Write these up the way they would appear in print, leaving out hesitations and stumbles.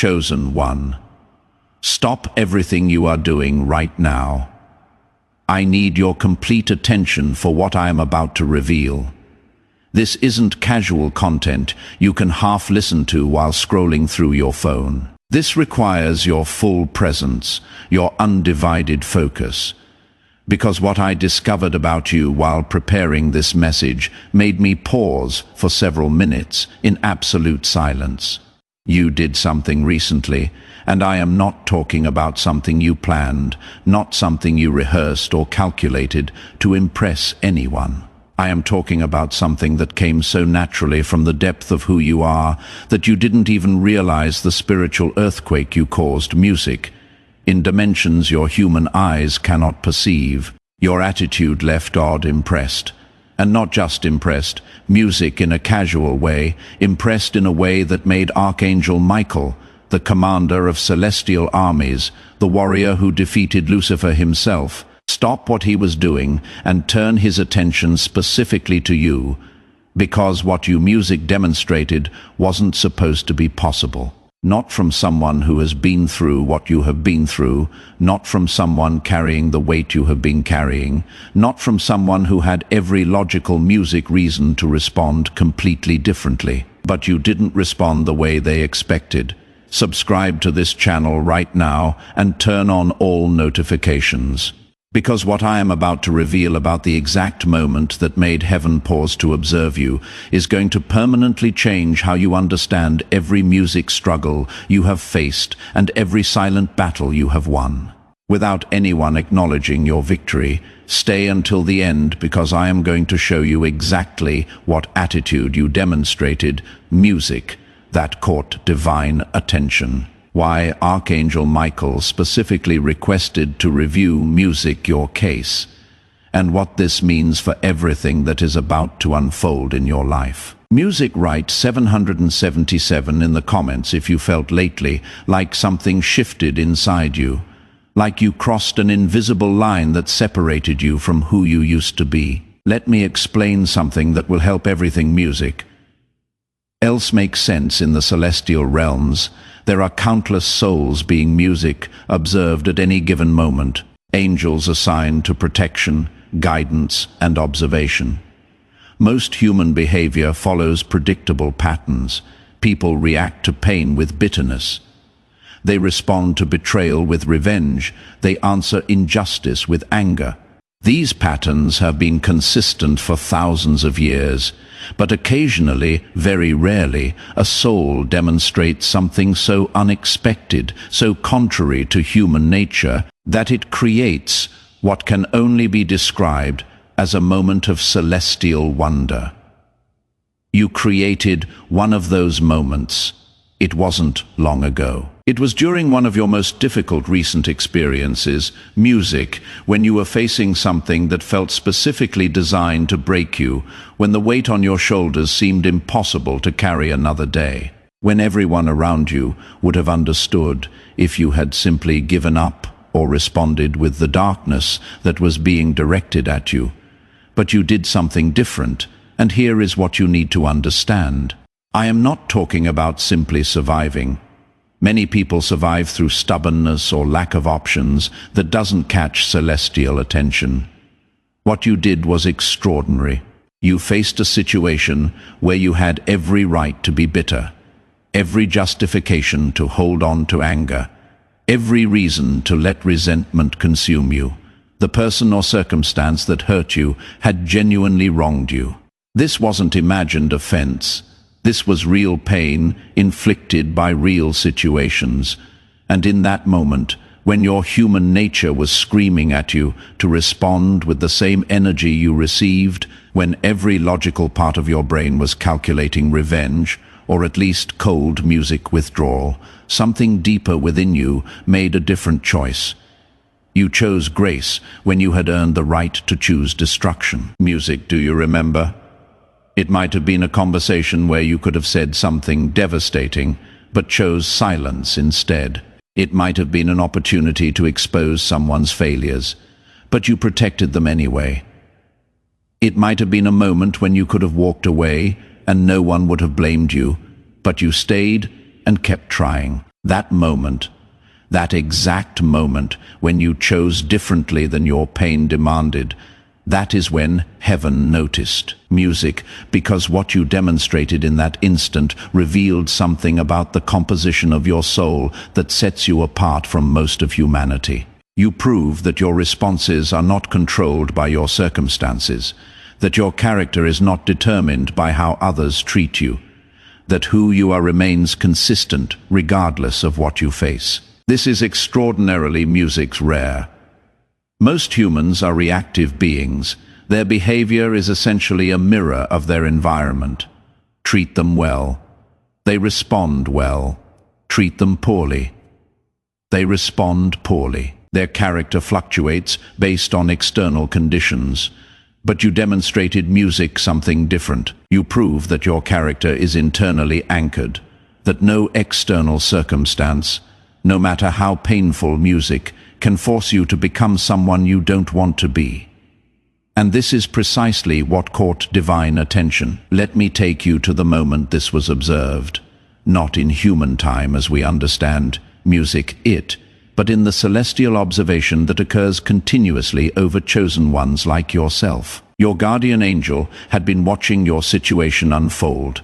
chosen one. Stop everything you are doing right now. I need your complete attention for what I am about to reveal. This isn't casual content you can half listen to while scrolling through your phone. This requires your full presence, your undivided focus. Because what I discovered about you while preparing this message made me pause for several minutes in absolute silence. You did something recently, and I am not talking about something you planned, not something you rehearsed or calculated to impress anyone. I am talking about something that came so naturally from the depth of who you are that you didn't even realize the spiritual earthquake you caused. Music, in dimensions your human eyes cannot perceive. Your attitude left God impressed. And not just impressed, music in a casual way, impressed in a way that made Archangel Michael, the commander of celestial armies, the warrior who defeated Lucifer himself, stop what he was doing and turn his attention specifically to you, because what your music demonstrated wasn't supposed to be possible. Not from someone who has been through what you have been through, not from someone carrying the weight you have been carrying, not from someone who had every logical music reason to respond completely differently. But you didn't respond the way they expected. Subscribe to this channel right now and turn on all notifications. Because what I am about to reveal about the exact moment that made heaven pause to observe you is going to permanently change how you understand every music struggle you have faced and every silent battle you have won. Without anyone acknowledging your victory, stay until the end, because I am going to show you exactly what attitude you demonstrated, music, that caught divine attention. Why Archangel Michael specifically requested to review music your case, and what this means for everything that is about to unfold in your life. Music, write 777 in the comments if you felt lately like something shifted inside you, like you crossed an invisible line that separated you from who you used to be. Let me explain something that will help everything music else make sense in the celestial realms. There are countless souls being music observed at any given moment, angels assigned to protection, guidance, and observation. Most human behavior follows predictable patterns. People react to pain with bitterness. They respond to betrayal with revenge. They answer injustice with anger. These patterns have been consistent for thousands of years, but occasionally, very rarely, a soul demonstrates something so unexpected, so contrary to human nature, that it creates what can only be described as a moment of celestial wonder. You created one of those moments. It wasn't long ago. It was during one of your most difficult recent experiences, music, when you were facing something that felt specifically designed to break you, when the weight on your shoulders seemed impossible to carry another day, when everyone around you would have understood if you had simply given up or responded with the darkness that was being directed at you. But you did something different, and here is what you need to understand. I am not talking about simply surviving. Many people survive through stubbornness or lack of options that doesn't catch celestial attention. What you did was extraordinary. You faced a situation where you had every right to be bitter, every justification to hold on to anger, every reason to let resentment consume you. The person or circumstance that hurt you had genuinely wronged you. This wasn't imagined offense. This was real pain inflicted by real situations. And in that moment, when your human nature was screaming at you to respond with the same energy you received, when every logical part of your brain was calculating revenge, or at least cold music withdrawal, something deeper within you made a different choice. You chose grace when you had earned the right to choose destruction. Music, do you remember? It might have been a conversation where you could have said something devastating, but chose silence instead. It might have been an opportunity to expose someone's failures, but you protected them anyway. It might have been a moment when you could have walked away and no one would have blamed you, but you stayed and kept trying. That moment, that exact moment when you chose differently than your pain demanded, that is when heaven noticed music, because what you demonstrated in that instant revealed something about the composition of your soul that sets you apart from most of humanity. You prove that your responses are not controlled by your circumstances, that your character is not determined by how others treat you, that who you are remains consistent regardless of what you face. This is extraordinarily music's rare. Most humans are reactive beings. Their behavior is essentially a mirror of their environment. Treat them well. They respond well. Treat them poorly. They respond poorly. Their character fluctuates based on external conditions. But you demonstrated music something different. You prove that your character is internally anchored, that no external circumstance, no matter how painful music, can force you to become someone you don't want to be. And this is precisely what caught divine attention. Let me take you to the moment this was observed. Not in human time as we understand music, but in the celestial observation that occurs continuously over chosen ones like yourself. Your guardian angel had been watching your situation unfold,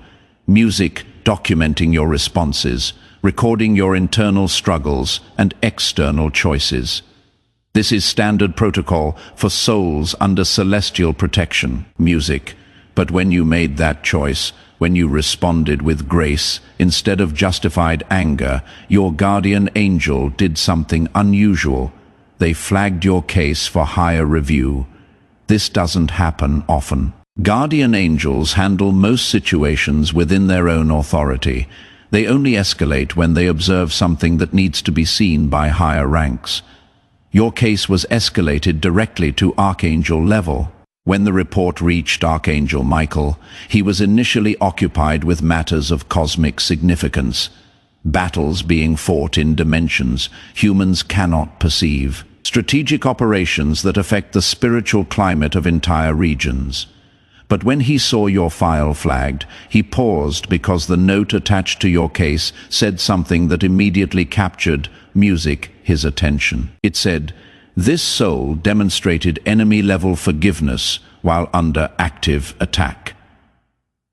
music documenting your responses, recording your internal struggles and external choices. This is standard protocol for souls under celestial protection, music. But when you made that choice, when you responded with grace instead of justified anger, your guardian angel did something unusual. They flagged your case for higher review. This doesn't happen often. Guardian angels handle most situations within their own authority. They only escalate when they observe something that needs to be seen by higher ranks. Your case was escalated directly to Archangel level. When the report reached Archangel Michael, he was initially occupied with matters of cosmic significance. Battles being fought in dimensions humans cannot perceive. Strategic operations that affect the spiritual climate of entire regions. But when he saw your file flagged, he paused because the note attached to your case said something that immediately captured his attention. It said, "This soul demonstrated enemy-level forgiveness while under active attack."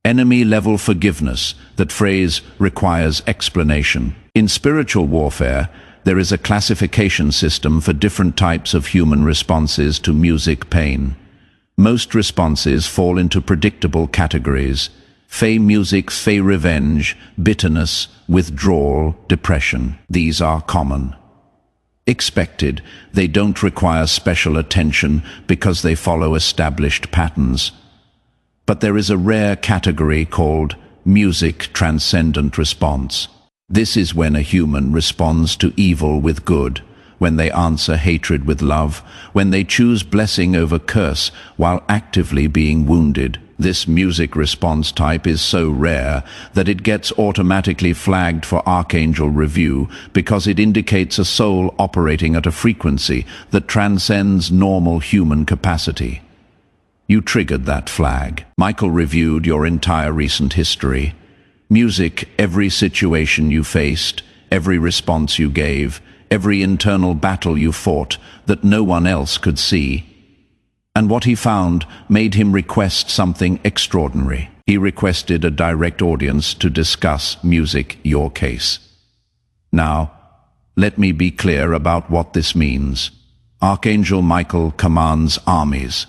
Enemy-level forgiveness, that phrase requires explanation. In spiritual warfare, there is a classification system for different types of human responses to music pain. Most responses fall into predictable categories: fey music, fey revenge, bitterness, withdrawal, depression. These are common. Expected, they don't require special attention because they follow established patterns. But there is a rare category called music transcendent response. This is when a human responds to evil with good, when they answer hatred with love, when they choose blessing over curse while actively being wounded. This music response type is so rare that it gets automatically flagged for Archangel review because it indicates a soul operating at a frequency that transcends normal human capacity. You triggered that flag. Michael reviewed your entire recent history. Music, every situation you faced, every response you gave, every internal battle you fought that no one else could see. And what he found made him request something extraordinary. He requested a direct audience to discuss music, your case. Now, let me be clear about what this means. Archangel Michael commands armies.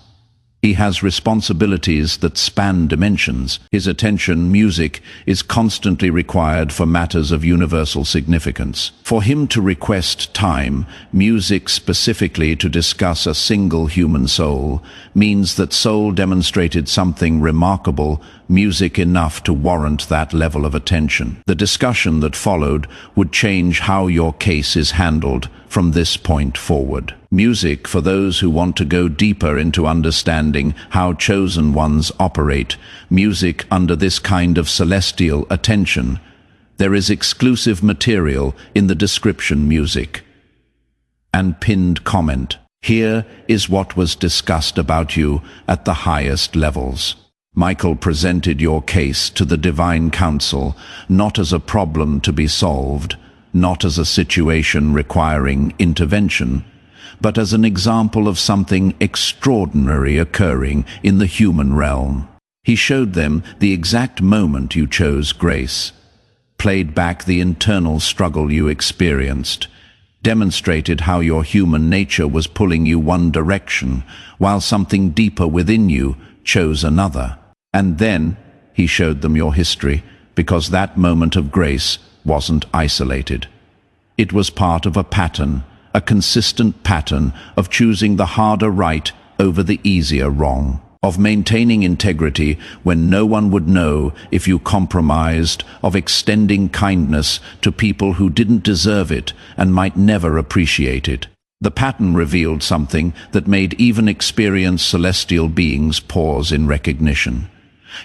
He has responsibilities that span dimensions. His attention, music, is constantly required for matters of universal significance. For him to request time, music specifically to discuss a single human soul, means that soul demonstrated something remarkable, music enough to warrant that level of attention. The discussion that followed would change how your case is handled from this point forward. Music for those who want to go deeper into understanding how chosen ones operate. Music under this kind of celestial attention. There is exclusive material in the description music. And pinned comment. Here is what was discussed about you at the highest levels. Michael presented your case to the Divine Council, not as a problem to be solved, not as a situation requiring intervention, but as an example of something extraordinary occurring in the human realm. He showed them the exact moment you chose grace, played back the internal struggle you experienced, demonstrated how your human nature was pulling you one direction, while something deeper within you chose another. And then he showed them your history, because that moment of grace wasn't isolated. It was part of a pattern, a consistent pattern of choosing the harder right over the easier wrong, of maintaining integrity when no one would know if you compromised, of extending kindness to people who didn't deserve it and might never appreciate it. The pattern revealed something that made even experienced celestial beings pause in recognition.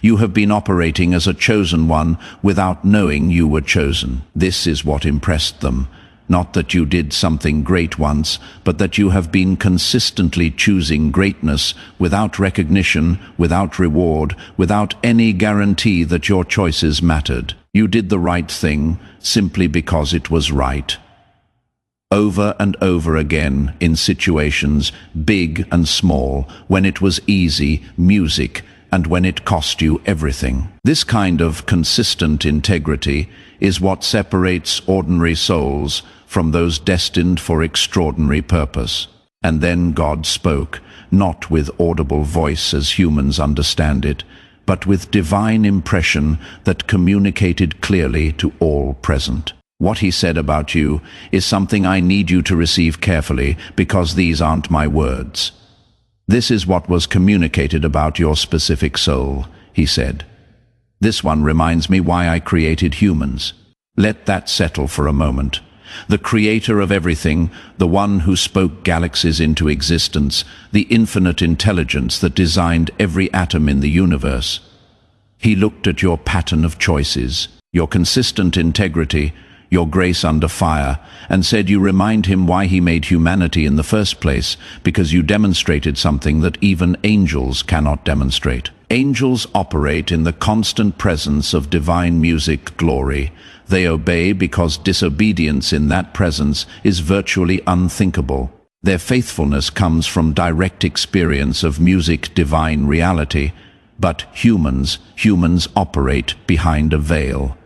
You have been operating as a chosen one without knowing you were chosen. This is what impressed them. Not that you did something great once, but that you have been consistently choosing greatness without recognition, without reward, without any guarantee that your choices mattered. You did the right thing simply because it was right. Over and over again in situations, big and small, when it was easy, music, and when it cost you everything. This kind of consistent integrity is what separates ordinary souls from those destined for extraordinary purpose. And then God spoke, not with audible voice as humans understand it, but with divine impression that communicated clearly to all present. What he said about you is something I need you to receive carefully, because these aren't my words. This is what was communicated about your specific soul, he said. This one reminds me why I created humans. Let that settle for a moment. The creator of everything, the one who spoke galaxies into existence, the infinite intelligence that designed every atom in the universe. He looked at your pattern of choices, your consistent integrity, your grace under fire, and said you remind him why he made humanity in the first place, because you demonstrated something that even angels cannot demonstrate. Angels operate in the constant presence of divine music glory. They obey because disobedience in that presence is virtually unthinkable. Their faithfulness comes from direct experience of music divine reality, but humans operate behind a veil.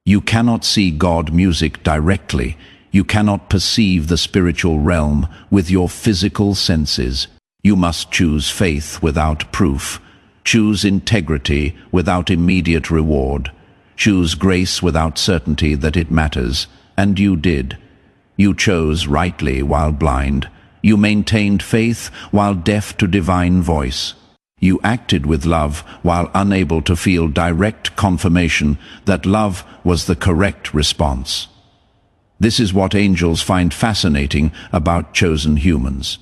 You cannot see God music directly. You cannot perceive the spiritual realm with your physical senses. You must choose faith without proof. Choose integrity without immediate reward. Choose grace without certainty that it matters. And you did. You chose rightly while blind. You maintained faith while deaf to divine voice. You acted with love while unable to feel direct confirmation that love was the correct response. This is what angels find fascinating about chosen humans.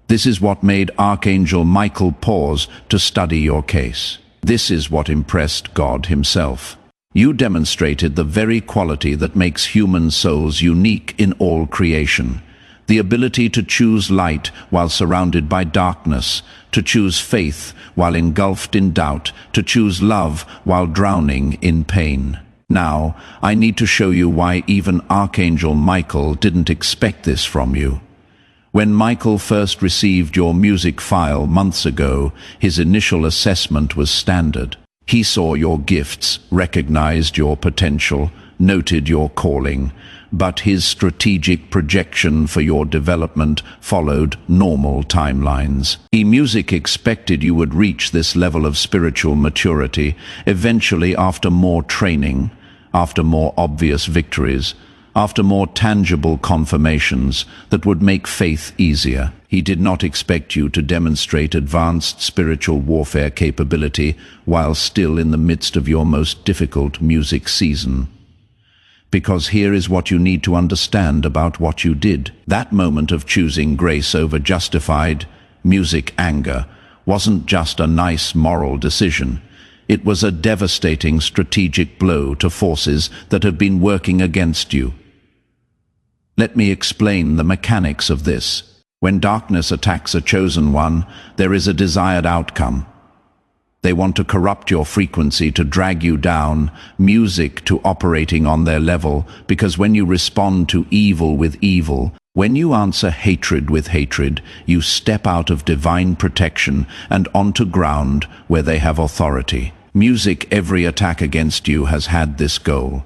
This is what made Archangel Michael pause to study your case. This is what impressed God himself. You demonstrated the very quality that makes human souls unique in all creation. The ability to choose light while surrounded by darkness, to choose faith while engulfed in doubt, to choose love while drowning in pain. Now, I need to show you why even Archangel Michael didn't expect this from you. When Michael first received your music file months ago, his initial assessment was standard. He saw your gifts, recognized your potential, noted your calling, but his strategic projection for your development followed normal timelines. Music expected you would reach this level of spiritual maturity eventually after more training, after more obvious victories, after more tangible confirmations that would make faith easier. He did not expect you to demonstrate advanced spiritual warfare capability while still in the midst of your most difficult music season. Because here is what you need to understand about what you did. That moment of choosing grace over justified music anger wasn't just a nice moral decision. It was a devastating strategic blow to forces that have been working against you. Let me explain the mechanics of this. When darkness attacks a chosen one, there is a desired outcome. They want to corrupt your frequency, to drag you down, music to operating on their level, because when you respond to evil with evil, when you answer hatred with hatred, you step out of divine protection and onto ground where they have authority. Music, every attack against you has had this goal: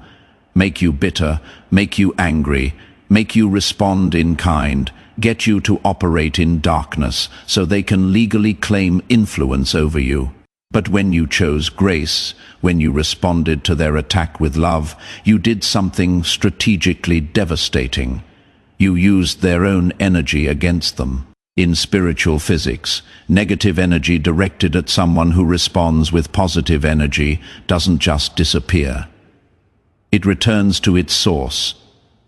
make you bitter, make you angry, make you respond in kind, get you to operate in darkness so they can legally claim influence over you. But when you chose grace, when you responded to their attack with love, you did something strategically devastating. You used their own energy against them. In spiritual physics, negative energy directed at someone who responds with positive energy doesn't just disappear. It returns to its source,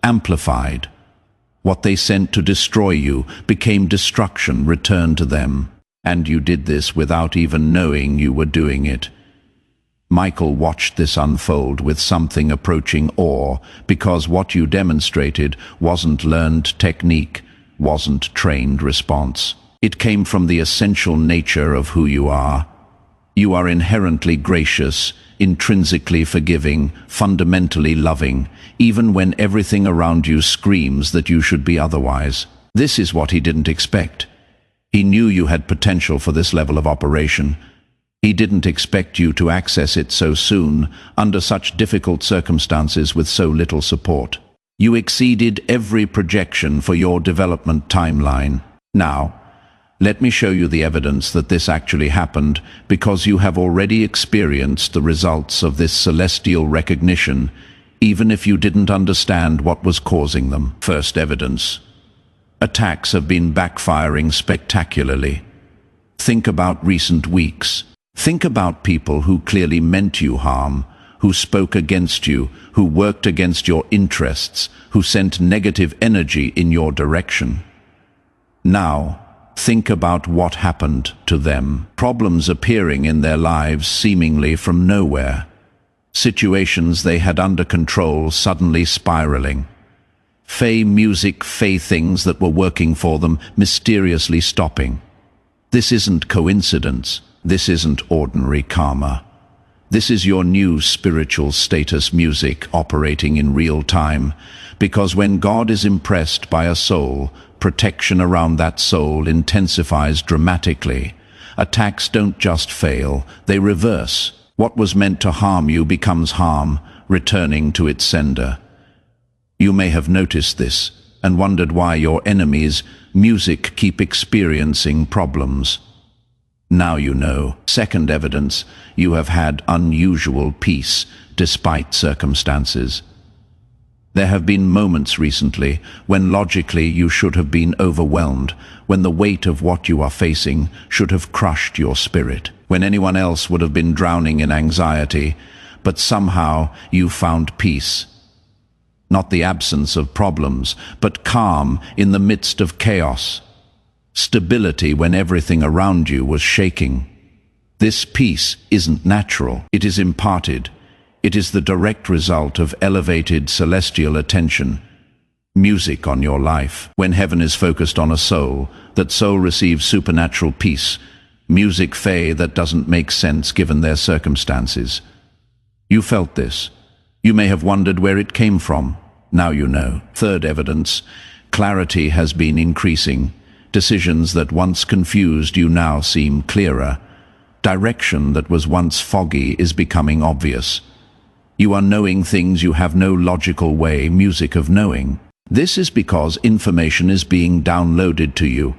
amplified. What they sent to destroy you became destruction returned to them. And you did this without even knowing you were doing it. Michael watched this unfold with something approaching awe, because what you demonstrated wasn't learned technique, wasn't trained response. It came from the essential nature of who you are. You are inherently gracious, intrinsically forgiving, fundamentally loving, even when everything around you screams that you should be otherwise. This is what he didn't expect. He knew you had potential for this level of operation. He didn't expect you to access it so soon, under such difficult circumstances with so little support. You exceeded every projection for your development timeline. Now, let me show you the evidence that this actually happened, because you have already experienced the results of this celestial recognition, even if you didn't understand what was causing them. First evidence. Attacks have been backfiring spectacularly. Think about recent weeks. Think about people who clearly meant you harm, who spoke against you, who worked against your interests, who sent negative energy in your direction. Now, think about what happened to them. Problems appearing in their lives seemingly from nowhere. Situations they had under control suddenly spiraling. Music, things that were working for them mysteriously stopping. This isn't coincidence. This isn't ordinary karma. This is your new spiritual status music operating in real time, because when God is impressed by a soul, protection around that soul intensifies dramatically. Attacks don't just fail, they reverse. What was meant to harm you becomes harm, returning to its sender. You may have noticed this and wondered why your enemies, music, keep experiencing problems. Now you know. Second evidence, you have had unusual peace despite circumstances. There have been moments recently when logically you should have been overwhelmed, when the weight of what you are facing should have crushed your spirit, when anyone else would have been drowning in anxiety, but somehow you found peace. Not the absence of problems, but calm in the midst of chaos. Stability when everything around you was shaking. This peace isn't natural, it is imparted. It is the direct result of elevated celestial attention, music on your life. When heaven is focused on a soul, that soul receives supernatural peace, music that doesn't make sense given their circumstances. You felt this. You may have wondered where it came from. Now you know. Third evidence, clarity has been increasing. Decisions that once confused you now seem clearer. Direction that was once foggy is becoming obvious. You are knowing things you have no logical way, music of knowing. This is because information is being downloaded to you.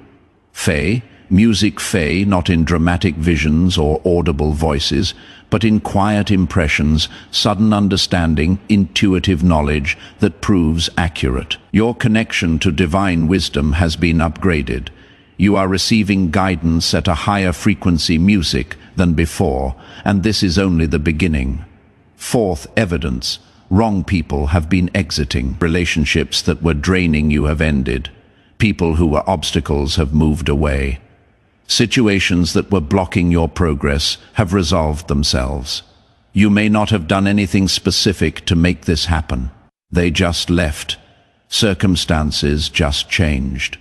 Music not in dramatic visions or audible voices, but in quiet impressions, sudden understanding, intuitive knowledge that proves accurate. Your connection to divine wisdom has been upgraded. You are receiving guidance at a higher frequency music than before, and this is only the beginning. Fourth evidence, wrong people have been exiting. Relationships that were draining you have ended. People who were obstacles have moved away. Situations that were blocking your progress have resolved themselves. You may not have done anything specific to make this happen. They just left. Circumstances just changed.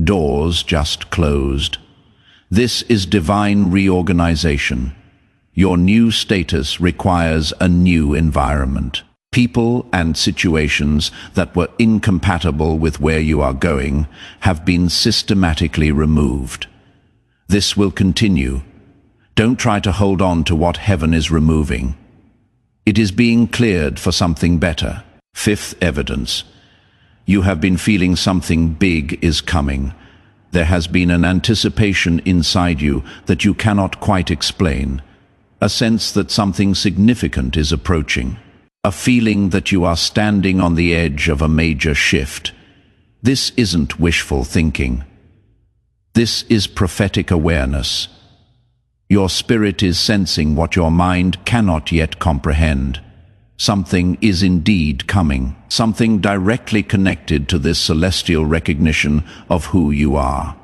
Doors just closed. This is divine reorganization. Your new status requires a new environment. People and situations that were incompatible with where you are going have been systematically removed. This will continue. Don't try to hold on to what heaven is removing. It is being cleared for something better. Fifth evidence. You have been feeling something big is coming. There has been an anticipation inside you that you cannot quite explain. A sense that something significant is approaching. A feeling that you are standing on the edge of a major shift. This isn't wishful thinking. This is prophetic awareness. Your spirit is sensing what your mind cannot yet comprehend. Something is indeed coming, something directly connected to this celestial recognition of who you are.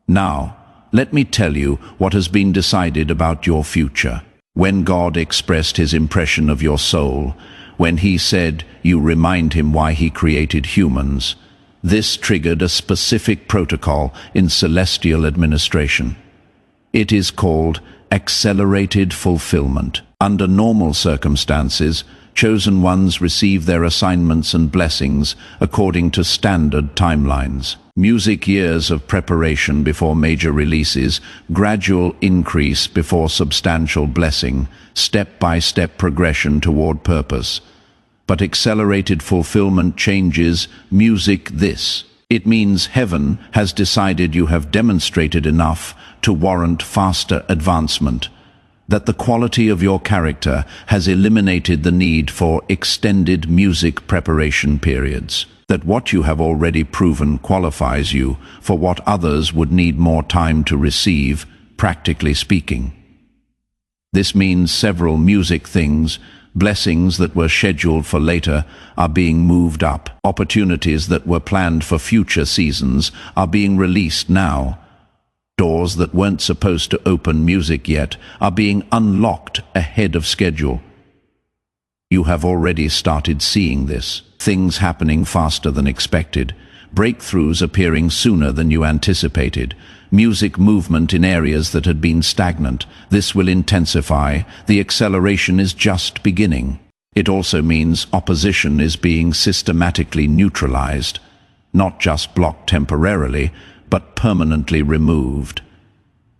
Now, let me tell you what has been decided about your future. When God expressed his impression of your soul, when he said you remind him why he created humans, this triggered a specific protocol in celestial administration. It is called accelerated fulfillment. Under normal circumstances, chosen ones receive their assignments and blessings according to standard timelines. Music years of preparation before major releases, gradual increase before substantial blessing, step-by-step progression toward purpose. But accelerated fulfillment changes music this. It means heaven has decided you have demonstrated enough to warrant faster advancement, that the quality of your character has eliminated the need for extended music preparation periods, that what you have already proven qualifies you for what others would need more time to receive, practically speaking. This means several music things, blessings that were scheduled for later, are being moved up. Opportunities that were planned for future seasons are being released now. Doors that weren't supposed to open music yet are being unlocked ahead of schedule. You have already started seeing this. Things happening faster than expected. Breakthroughs appearing sooner than you anticipated. Music movement in areas that had been stagnant. This will intensify. The acceleration is just beginning. It also means opposition is being systematically neutralized, not just blocked temporarily, but permanently removed.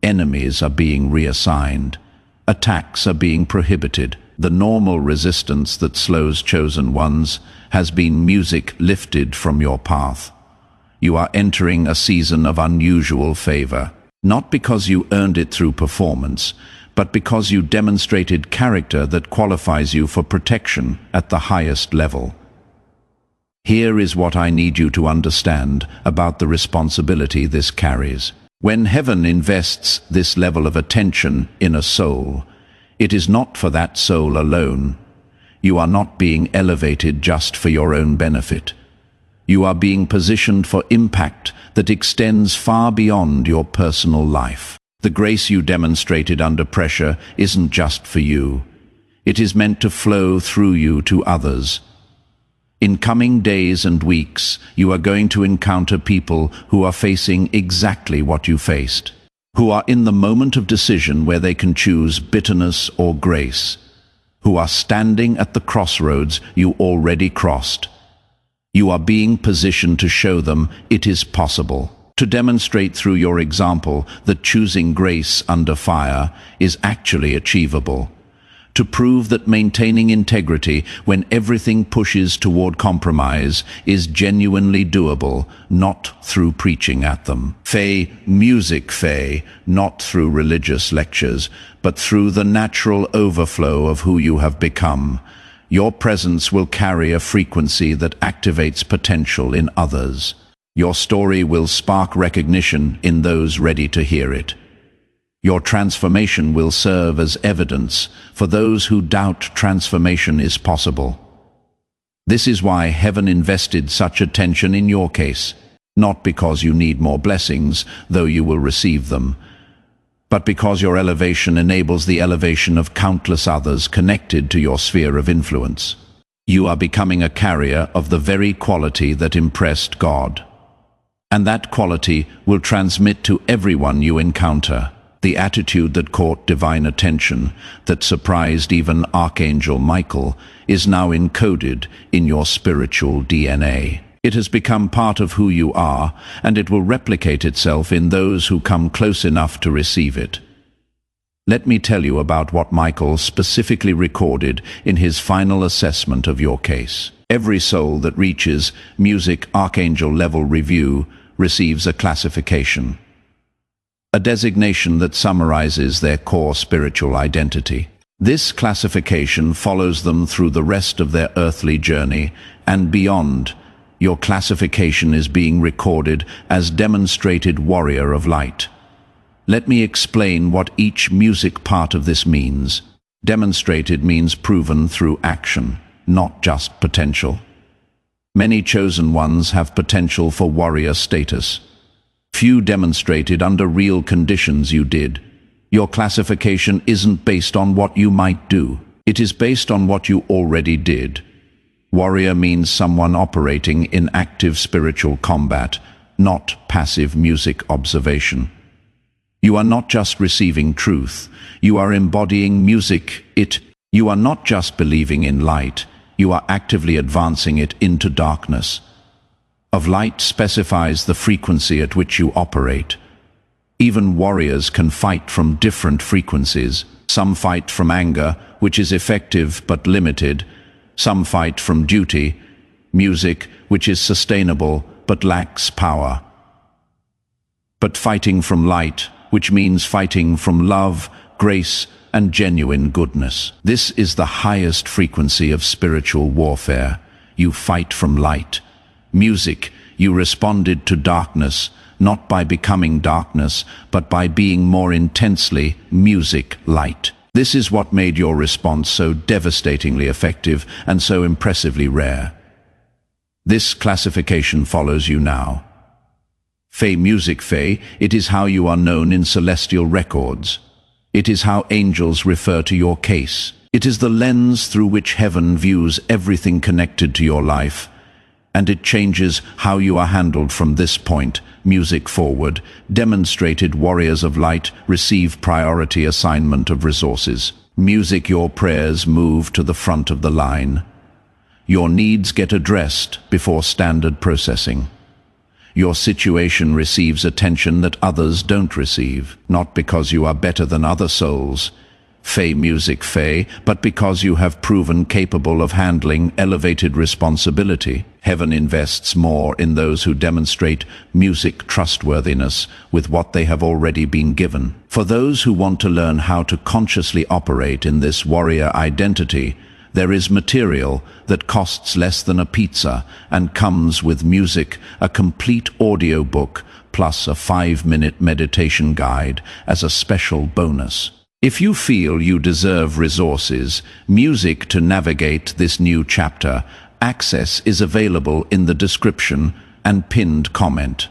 Enemies are being reassigned. Attacks are being prohibited. The normal resistance that slows chosen ones has been music lifted from your path. You are entering a season of unusual favor, not because you earned it through performance, but because you demonstrated character that qualifies you for protection at the highest level. Here is what I need you to understand about the responsibility this carries. When heaven invests this level of attention in a soul, it is not for that soul alone. You are not being elevated just for your own benefit. You are being positioned for impact that extends far beyond your personal life. The grace you demonstrated under pressure isn't just for you. It is meant to flow through you to others. In coming days and weeks, you are going to encounter people who are facing exactly what you faced, who are in the moment of decision where they can choose bitterness or grace, who are standing at the crossroads you already crossed. You are being positioned to show them it is possible, to demonstrate through your example that choosing grace under fire is actually achievable, to prove that maintaining integrity when everything pushes toward compromise is genuinely doable, not through preaching at them. Music, not through religious lectures, but through the natural overflow of who you have become. Your presence will carry a frequency that activates potential in others. Your story will spark recognition in those ready to hear it. Your transformation will serve as evidence for those who doubt transformation is possible. This is why heaven invested such attention in your case, not because you need more blessings, though you will receive them, but because your elevation enables the elevation of countless others connected to your sphere of influence. You are becoming a carrier of the very quality that impressed God. And that quality will transmit to everyone you encounter. The attitude that caught divine attention, that surprised even Archangel Michael, is now encoded in your spiritual DNA. It has become part of who you are, and it will replicate itself in those who come close enough to receive it. Let me tell you about what Michael specifically recorded in his final assessment of your case. Every soul that reaches Music Archangel Level Review receives a classification, a designation that summarizes their core spiritual identity. This classification follows them through the rest of their earthly journey and beyond. Your classification is being recorded as Demonstrated Warrior of Light. Let me explain what each music part of this means. Demonstrated means proven through action, not just potential. Many chosen ones have potential for warrior status. Few demonstrated under real conditions you did. Your classification isn't based on what you might do. It is based on what you already did. Warrior means someone operating in active spiritual combat, not passive music observation. You are not just receiving truth, you are embodying music. You are not just believing in light, you are actively advancing it into darkness. Of light specifies the frequency at which you operate. Even warriors can fight from different frequencies. Some fight from anger, which is effective but limited. Some fight from duty, music, which is sustainable but lacks power. But fighting from light, which means fighting from love, grace, and genuine goodness. This is the highest frequency of spiritual warfare. You fight from light. Music, you responded to darkness, not by becoming darkness, but by being more intensely music light. This is what made your response so devastatingly effective and so impressively rare. This classification follows you now. Fey Music Fey, it is how you are known in celestial records. It is how angels refer to your case. It is the lens through which heaven views everything connected to your life, and it changes how you are handled from this point, music forward. Demonstrated warriors of light receive priority assignment of resources. Music, your prayers move to the front of the line. Your needs get addressed before standard processing. Your situation receives attention that others don't receive, not because you are better than other souls, Fey Music Fey, but because you have proven capable of handling elevated responsibility. Heaven invests more in those who demonstrate music trustworthiness with what they have already been given. For those who want to learn how to consciously operate in this warrior identity, there is material that costs less than a pizza and comes with music, a complete audio book, plus a 5-minute meditation guide as a special bonus. If you feel you deserve resources, music to navigate this new chapter, access is available in the description and pinned comment.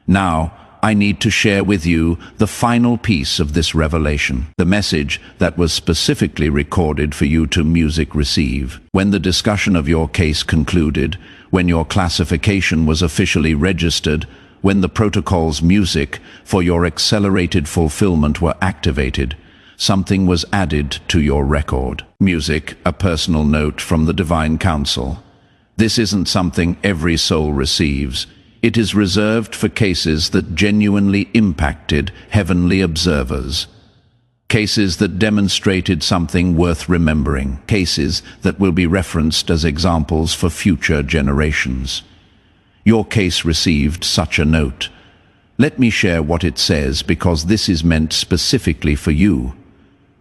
Now, I need to share with you the final piece of this revelation, the message that was specifically recorded for you to music receive. When the discussion of your case concluded, when your classification was officially registered, when the protocol's music for your accelerated fulfillment were activated, something was added to your record. Music, a personal note from the Divine Council. This isn't something every soul receives. It is reserved for cases that genuinely impacted heavenly observers. Cases that demonstrated something worth remembering. Cases that will be referenced as examples for future generations. Your case received such a note. Let me share what it says, because this is meant specifically for you.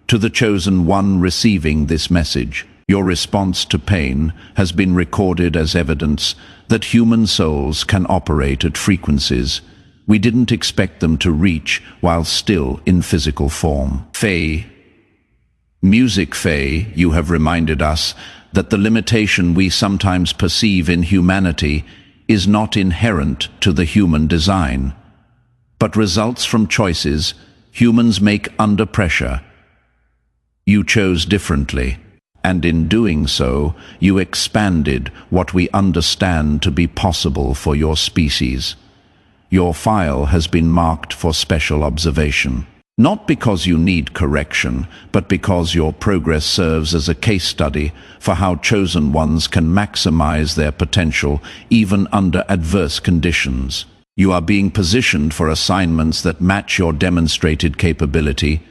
To the chosen one receiving this message, your response to pain has been recorded as evidence that human souls can operate at frequencies we didn't expect them to reach while still in physical form. Fey, Music Fey, you have reminded us that the limitation we sometimes perceive in humanity is not inherent to the human design, but results from choices humans make under pressure. You chose differently, and in doing so, you expanded what we understand to be possible for your species. Your file has been marked for special observation. Not because you need correction, but because your progress serves as a case study for how chosen ones can maximize their potential even under adverse conditions. You are being positioned for assignments that match your demonstrated capability.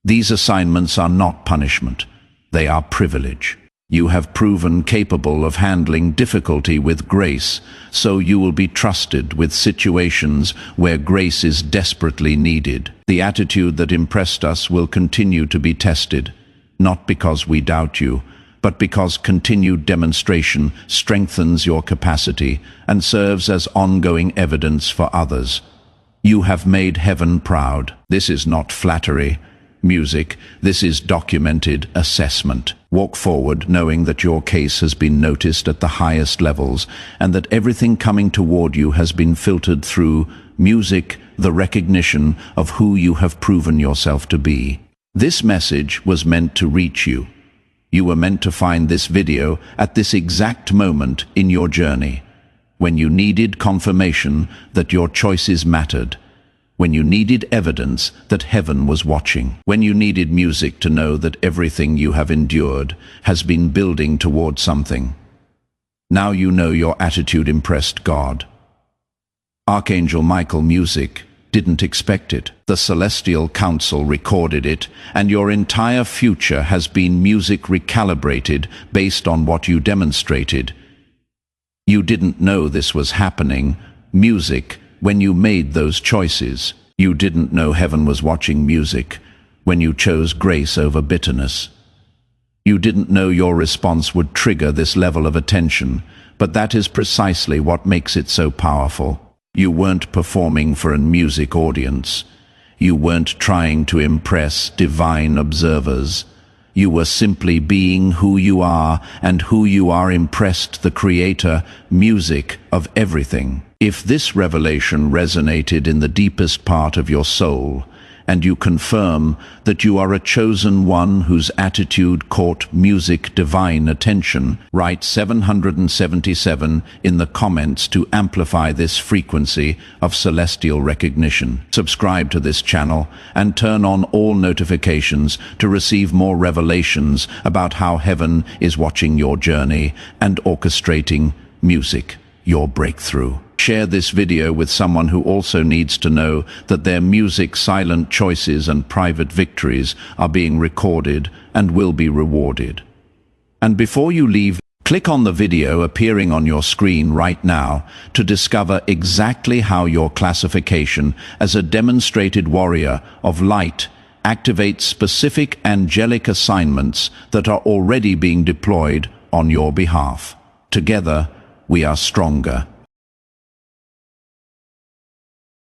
These assignments are not punishment, they are privilege. You have proven capable of handling difficulty with grace, so you will be trusted with situations where grace is desperately needed. The attitude that impressed us will continue to be tested, not because we doubt you, but because continued demonstration strengthens your capacity and serves as ongoing evidence for others. You have made heaven proud. This is not flattery, music, this is documented assessment. Walk forward knowing that your case has been noticed at the highest levels and that everything coming toward you has been filtered through music, the recognition of who you have proven yourself to be. This message was meant to reach you. You were meant to find this video at this exact moment in your journey, when you needed confirmation that your choices mattered, when you needed evidence that heaven was watching, when you needed music to know that everything you have endured has been building toward something. Now you know your attitude impressed God. Archangel Michael music didn't expect it. The Celestial Council recorded it, and your entire future has been music recalibrated based on what you demonstrated. You didn't know this was happening, music, when you made those choices. You didn't know heaven was watching music when you chose grace over bitterness. You didn't know your response would trigger this level of attention, but that is precisely what makes it so powerful. You weren't performing for a music audience. You weren't trying to impress divine observers. You were simply being who you are, and who you are impressed the Creator, music of everything. If this revelation resonated in the deepest part of your soul, and you confirm that you are a chosen one whose attitude caught music divine attention, write 777 in the comments to amplify this frequency of celestial recognition. Subscribe to this channel and turn on all notifications to receive more revelations about how heaven is watching your journey and orchestrating music, your breakthrough. Share this video with someone who also needs to know that their music silent choices and private victories are being recorded and will be rewarded. And before you leave, click on the video appearing on your screen right now to discover exactly how your classification as a demonstrated warrior of light activates specific angelic assignments that are already being deployed on your behalf. Together, we are stronger.